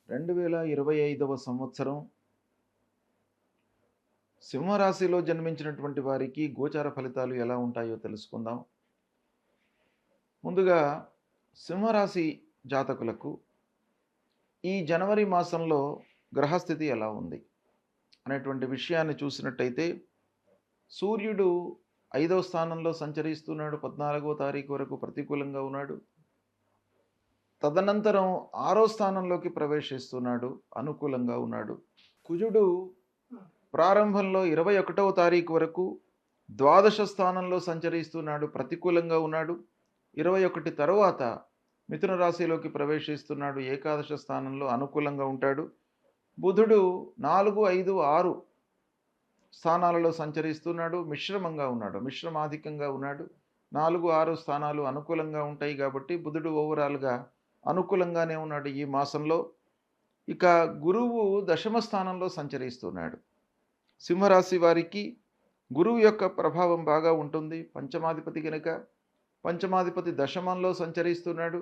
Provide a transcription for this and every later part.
2025వ సంవత్సరం సింహరాశిలో జన్మించినటువంటి వారికి గోచార ఫలితాలు ఎలా ఉంటాయో తెలుసుకుందాం. ముందుగా సింహరాశి జాతకులకు ఈ జనవరి మాసంలో గ్రహస్థితి ఎలా ఉంది అనేటువంటి విషయాన్ని చూసినట్టయితే సూర్యుడు 5వ స్థానంలో సంచరిస్తున్నాడు. 14వ తారీఖు వరకు ప్రతికూలంగా ఉన్నాడు. తదనంతరం 6వ స్థానంలోకి ప్రవేశిస్తున్నాడు, అనుకూలంగా ఉన్నాడు. కుజుడు ప్రారంభంలో 21వ తారీఖు వరకు ద్వాదశ స్థానంలో సంచరిస్తున్నాడు, ప్రతికూలంగా ఉన్నాడు. 21 తరువాత మిథున రాశిలోకి ప్రవేశిస్తున్నాడు, ఏకాదశ స్థానంలో అనుకూలంగా ఉంటాడు. బుధుడు 4, 5, 6 స్థానాలలో సంచరిస్తున్నాడు, మిశ్రమంగా ఉన్నాడు, మిశ్రమాధికంగా ఉన్నాడు. 4, 6 స్థానాలు అనుకూలంగా ఉంటాయి కాబట్టి బుధుడు ఓవరాల్గా అనుకూలంగానే ఉన్నాడు ఈ మాసంలో. ఇక గురువు దశమ స్థానంలో సంచరిస్తున్నాడు. సింహరాశి వారికి గురువు యొక్క ప్రభావం బాగా ఉంటుంది. పంచమాధిపతి కనుక పంచమాధిపతి దశమంలో సంచరిస్తున్నాడు.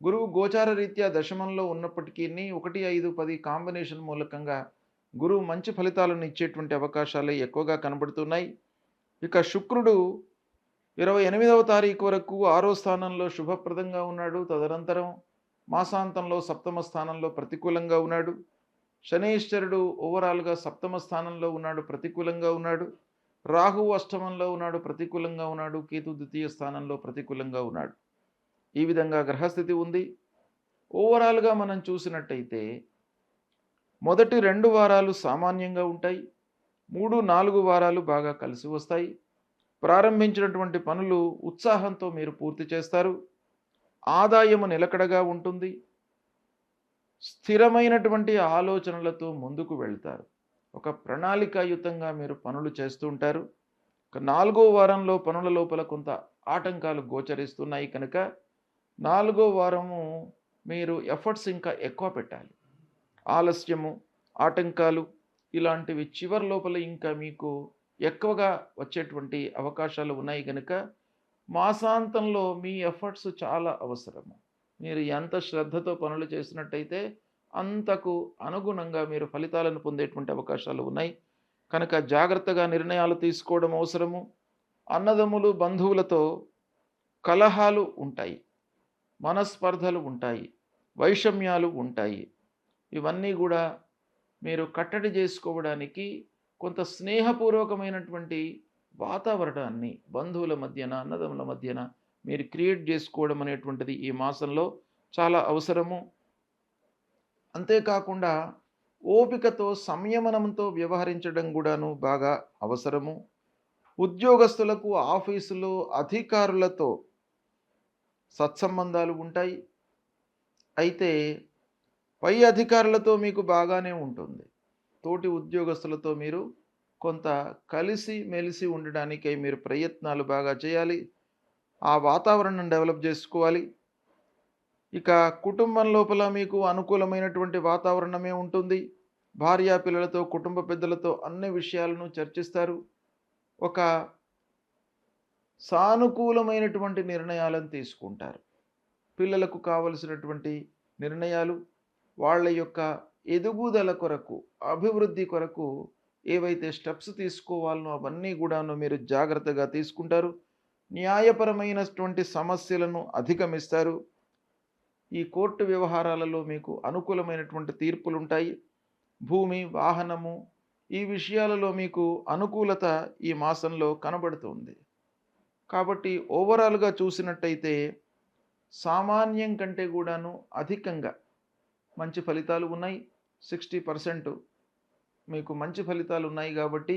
గురువు గోచార రీత్యా దశమంలో ఉన్నప్పటికీ 1, 5, 10 కాంబినేషన్ మూలకంగా గురువు మంచి ఫలితాలను ఇచ్చేటువంటి అవకాశాలు ఎక్కువగా కనబడుతున్నాయి. ఇక శుక్రుడు 28వ తారీఖు వరకు 6వ స్థానంలో శుభప్రదంగా ఉన్నాడు. తదనంతరం మాసాంతంలో సప్తమ స్థానంలో ప్రతికూలంగా ఉన్నాడు. శనీశ్వరుడు ఓవరాల్గా సప్తమ స్థానంలో ఉన్నాడు, ప్రతికూలంగా ఉన్నాడు. రాహువు అష్టమంలో ఉన్నాడు, ప్రతికూలంగా ఉన్నాడు. కేతు ద్వితీయ స్థానంలో ప్రతికూలంగా ఉన్నాడు. ఈ విధంగా గ్రహస్థితి ఉంది. ఓవరాల్గా మనం చూసినట్టయితే మొదటి 2 వారాలు సామాన్యంగా ఉంటాయి. 3, 4 వారాలు బాగా కలిసి వస్తాయి. ప్రారంభించినటువంటి పనులు ఉత్సాహంతో మీరు పూర్తి చేస్తారు. ఆదాయము నిలకడగా ఉంటుంది. స్థిరమైనటువంటి ఆలోచనలతో ముందుకు వెళ్తారు. ఒక ప్రణాళికాయుతంగా మీరు పనులు చేస్తూ ఉంటారు. 4వ వారంలో పనుల లోపల కొంత ఆటంకాలు గోచరిస్తున్నాయి కనుక 4వ వారము మీరు ఎఫర్ట్స్ ఇంకా ఎక్కువ పెట్టాలి. ఆలస్యము, ఆటంకాలు ఇలాంటివి చివరి లోపల ఇంకా మీకు ఎక్కువగా వచ్చేటువంటి అవకాశాలు ఉన్నాయి కనుక మాసాంతంలో మీ ఎఫర్ట్స్ చాలా అవసరము. మీరు ఎంత శ్రద్ధతో పనులు చేసినట్టయితే అంతకు అనుగుణంగా మీరు ఫలితాలను పొందేటువంటి అవకాశాలు ఉన్నాయి కనుక జాగ్రత్తగా నిర్ణయాలు తీసుకోవడం అవసరము. అన్నదమ్ములు, బంధువులతో కలహాలు ఉంటాయి, మనస్పర్ధలు ఉంటాయి, వైషమ్యాలు ఉంటాయి. ఇవన్నీ కూడా మీరు కట్టడి చేసుకోవడానికి కొంత స్నేహపూర్వకమైనటువంటి వాతావరణాన్ని బంధువుల మధ్యన, అన్నదమ్ముల మధ్యన మీరు క్రియేట్ చేసుకోవడం అనేటువంటిది ఈ మాసంలో చాలా అవసరము. అంతేకాకుండా ఓపికతో, సంయమనంతో వ్యవహరించడం కూడాను బాగా అవసరము. ఉద్యోగస్తులకు ఆఫీసులో అధికారులతో సత్సంబంధాలు ఉంటాయి. అయితే పై అధికారులతో మీకు బాగానే ఉంటుంది. తోటి ఉద్యోగస్తులతో మీరు కొంత కలిసి మెలిసి ఉండడానికై మీరు ప్రయత్నాలు బాగా చేయాలి. ఆ వాతావరణం డెవలప్ చేసుకోవాలి. ఇక కుటుంబం లోపల మీకు అనుకూలమైనటువంటి వాతావరణమే ఉంటుంది. భార్యా పిల్లలతో, కుటుంబ పెద్దలతో అన్ని విషయాలను చర్చిస్తారు. ఒక సానుకూలమైనటువంటి నిర్ణయాలను తీసుకుంటారు. పిల్లలకు కావలసినటువంటి నిర్ణయాలు, వాళ్ళ యొక్క ఎదుగుదల కొరకు, అభివృద్ధి కొరకు ఏవైతే స్టెప్స్ తీసుకోవాలనో అవన్నీ కూడాను మీరు జాగ్రత్తగా తీసుకుంటారు. న్యాయపరమైనటువంటి సమస్యలను అధిగమిస్తారు. ఈ కోర్టు వ్యవహారాలలో మీకు అనుకూలమైనటువంటి తీర్పులు ఉంటాయి. భూమి, వాహనము ఈ విషయాలలో మీకు అనుకూలత ఈ మాసంలో కనబడుతుంది. కాబట్టి ఓవరాల్గా చూసినట్టయితే సామాన్యం కంటే కూడాను అధికంగా మంచి ఫలితాలు ఉన్నాయి. 60% మీకు మంచి ఫలితాలు ఉన్నాయి కాబట్టి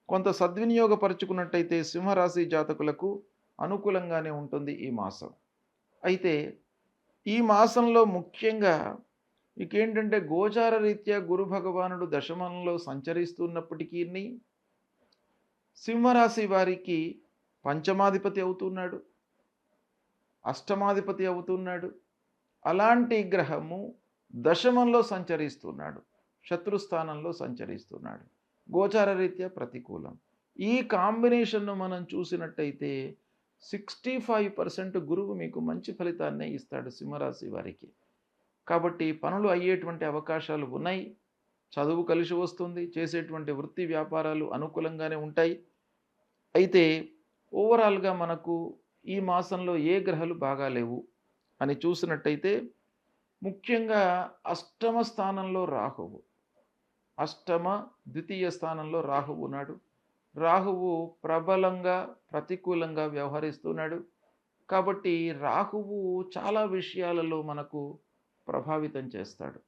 కొంత సద్వినియోగపరుచుకున్నట్టయితే సింహరాశి జాతకులకు అనుకూలంగానే ఉంటుంది ఈ మాసం. అయితే ఈ మాసంలో ముఖ్యంగా మీకేంటంటే గోచార రీత్యా గురు భగవానుడు దశమంలో సంచరిస్తున్నప్పటికీ సింహరాశి వారికి పంచమాధిపతి అవుతున్నాడు, అష్టమాధిపతి అవుతున్నాడు. అలాంటి గ్రహము దశమంలో సంచరిస్తున్నాడు, శత్రుస్థానంలో సంచరిస్తున్నాడు, గోచార రీత్యా ప్రతికూలం. ఈ కాంబినేషన్ను మనం చూసినట్టయితే 65% గురువు మీకు మంచి ఫలితాన్నే ఇస్తాడు సింహరాశి వారికి. కాబట్టి పనులు అయ్యేటువంటి అవకాశాలు ఉన్నాయి. చదువు కలిసి వస్తుంది. చేసేటువంటి వృత్తి వ్యాపారాలు అనుకూలంగానే ఉంటాయి. అయితే ఓవరాల్‌గా మనకు ఈ మాసంలో ఏ గ్రహాలు బాగా లేవు అని చూసినట్టయితే ముఖ్యంగా అష్టమ స్థానంలో రాహువు. అష్టమ, ద్వితీయ స్థానంలో రాహువు ఉన్నాడు. రాహువు ప్రబలంగా, ప్రతికూలంగా వ్యవహరిస్తున్నాడు. కాబట్టి రాహువు చాలా విషయాలలో మనకు ప్రభావితం చేస్తాడు.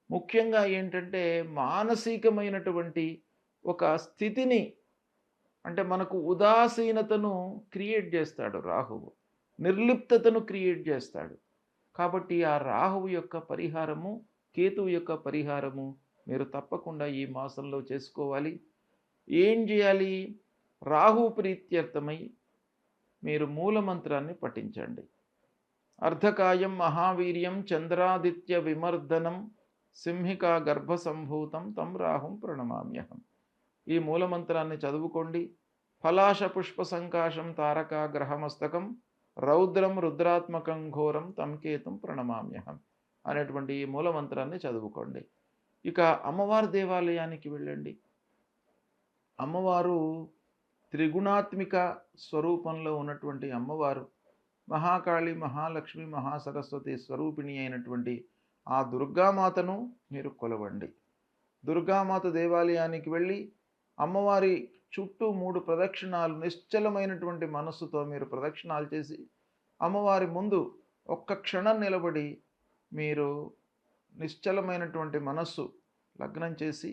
ముఖ్యంగా ఏంటంటే మానసికమైనటువంటి ఒక స్థితిని, అంటే మనకు ఉదాసీనతను క్రియేట్ చేస్తాడు రాహువు. నిర్లిప్తతను క్రియేట్ చేస్తాడు. కాబట్టి ఆ రాహువు యొక్క పరిహారము, కేతువు యొక్క పరిహారము మీరు తప్పకుండా ఈ మాసంలో చేసుకోవాలి. ఏం చేయాలి? రాహు ప్రీత్యర్థమై మీరు మూలమంత్రాన్ని పఠించండి. అర్ధకాయం మహావీర్యం చంద్రాదిత్య విమర్దనం సింహికా గర్భ సంభూతం తం రాహుం ప్రణమామ్యహం. ఈ మూలమంత్రాన్ని చదువుకోండి. ఫలాశ పుష్ప సంకాశం తారకా గ్రహమస్తకం రౌద్రం రుద్రాత్మకం ఘోరం తం కేతుం ప్రణమామ్యహం అనేటువంటి ఈ మూలమంత్రాన్ని చదువుకోండి. ఇక అమ్మవారి దేవాలయానికి వెళ్ళండి. అమ్మవారు త్రిగుణాత్మిక స్వరూపంలో ఉన్నటువంటి అమ్మవారు మహాకాళి, మహాలక్ష్మి, మహాసరస్వతి స్వరూపిణి అయినటువంటి ఆ దుర్గామాతను మీరు కొలవండి. దుర్గామాత దేవాలయానికి వెళ్ళి అమ్మవారి చుట్టూ 3 ప్రదక్షిణాలు నిశ్చలమైనటువంటి మనస్సుతో మీరు ప్రదక్షిణాలు చేసి అమ్మవారి ముందు ఒక్క క్షణం నిలబడి మీరు నిశ్చలమైనటువంటి మనస్సు లగ్నం చేసి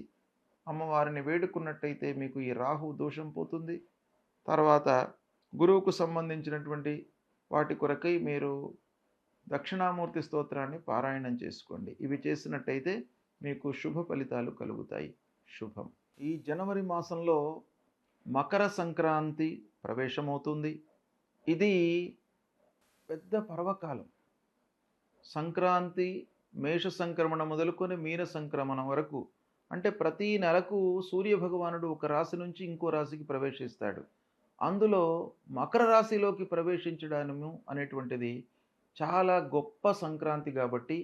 అమ్మవారిని వేడుకున్నట్టయితే మీకు ఈ రాహు దోషం పోతుంది. తర్వాత గురువుకు సంబంధించినటువంటి వాటి కొరకై మీరు దక్షిణామూర్తి స్తోత్రాన్ని పారాయణం చేసుకోండి. ఇవి చేసినట్టయితే మీకు శుభ ఫలితాలు కలుగుతాయి. శుభం. ఈ జనవరి మాసంలో మకర సంక్రాంతి ప్రవేశమవుతుంది. ఇది పెద్ద పర్వకాలం. సంక్రాంతి మేష సంక్రమణ మొదలుకొని మీన సంక్రమణం వరకు, అంటే ప్రతి నెలకు సూర్యభగవానుడు ఒక రాశి నుంచి ఇంకో రాశికి ప్రవేశిస్తాడు. అందులో మకర రాశిలోకి ప్రవేశించడము అనేటువంటిది చాలా గొప్ప సంక్రాంతి. కాబట్టి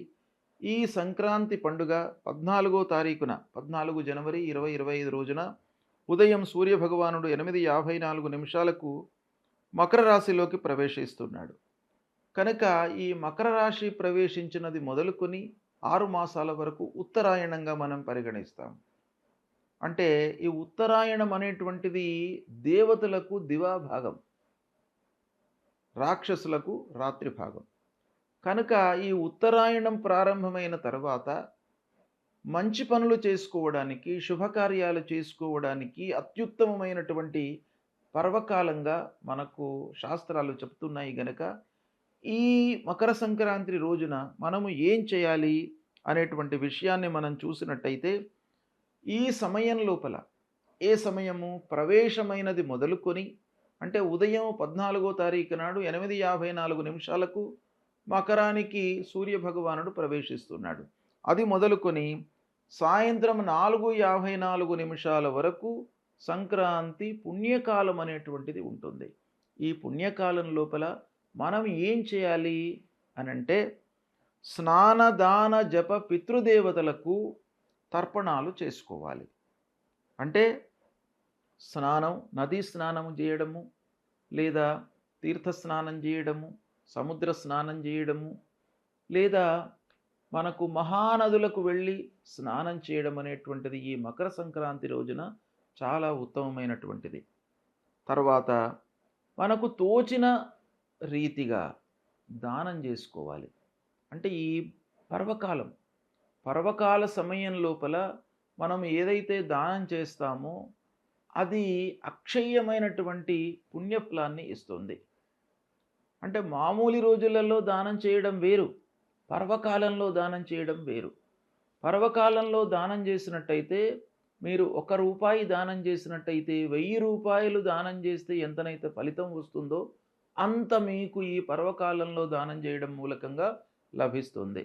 ఈ సంక్రాంతి పండుగ 14వ తారీఖున 14 జనవరి 2025 రోజున ఉదయం సూర్యభగవానుడు 8:54 మకర రాశిలోకి ప్రవేశిస్తున్నాడు. కనుక ఈ మకర రాశి ప్రవేశించినది మొదలుకొని 6 మాసాల వరకు ఉత్తరాయణంగా మనం పరిగణిస్తాం. అంటే ఈ ఉత్తరాయణం అనేటువంటిది దేవతలకు దివాభాగం, రాక్షసులకు రాత్రి భాగం. కనుక ఈ ఉత్తరాయణం ప్రారంభమైన తర్వాత మంచి పనులు చేసుకోవడానికి, శుభకార్యాలు చేసుకోవడానికి అత్యుత్తమమైనటువంటి పర్వకాలంగా మనకు శాస్త్రాలు చెప్తున్నాయి. గనక ఈ మకర సంక్రాంతి రోజున మనము ఏం చేయాలి అనేటువంటి విషయాన్ని మనం చూసినట్టయితే, ఈ సమయం లోపల ఏ సమయము ప్రవేశమైనది మొదలుకొని, అంటే ఉదయం 14వ తారీఖు నాడు 8:54 మకరానికి సూర్యభగవానుడు ప్రవేశిస్తున్నాడు. అది మొదలుకొని సాయంత్రం 4:54 వరకు సంక్రాంతి పుణ్యకాలం అనేటువంటిది ఉంటుంది. ఈ పుణ్యకాలం లోపల మనం ఏం చేయాలి అనంటే, స్నానదాన జప పితృదేవతలకు తర్పణాలు చేసుకోవాలి. అంటే స్నానం, నదీ స్నానం చేయడము, లేదా తీర్థ స్నానం చేయడము, సముద్ర స్నానం చేయడము, లేదా మనకు మహానదులకు వెళ్ళి స్నానం చేయడం అనేటువంటిది ఈ మకర సంక్రాంతి రోజున చాలా ఉత్తమమైనటువంటిది. తర్వాత మనకు తోచిన రీతిగా దానం చేసుకోవాలి. అంటే ఈ పర్వకాల సమయం లోపల మనం ఏదైతే దానం చేస్తామో అది అక్షయ్యమైనటువంటి పుణ్యఫలాన్ని ఇస్తుంది. అంటే మామూలు రోజులలో దానం చేయడం వేరు, పర్వకాలంలో దానం చేయడం వేరు. పర్వకాలంలో దానం చేసినట్టయితే మీరు ₹1 దానం చేసినట్టయితే 1000 రూపాయలు దానం చేస్తే ఎంతనైతే ఫలితం వస్తుందో అంత మీకు ఈ పర్వకాలంలో దానం చేయడం మూలకంగా లభిస్తుంది.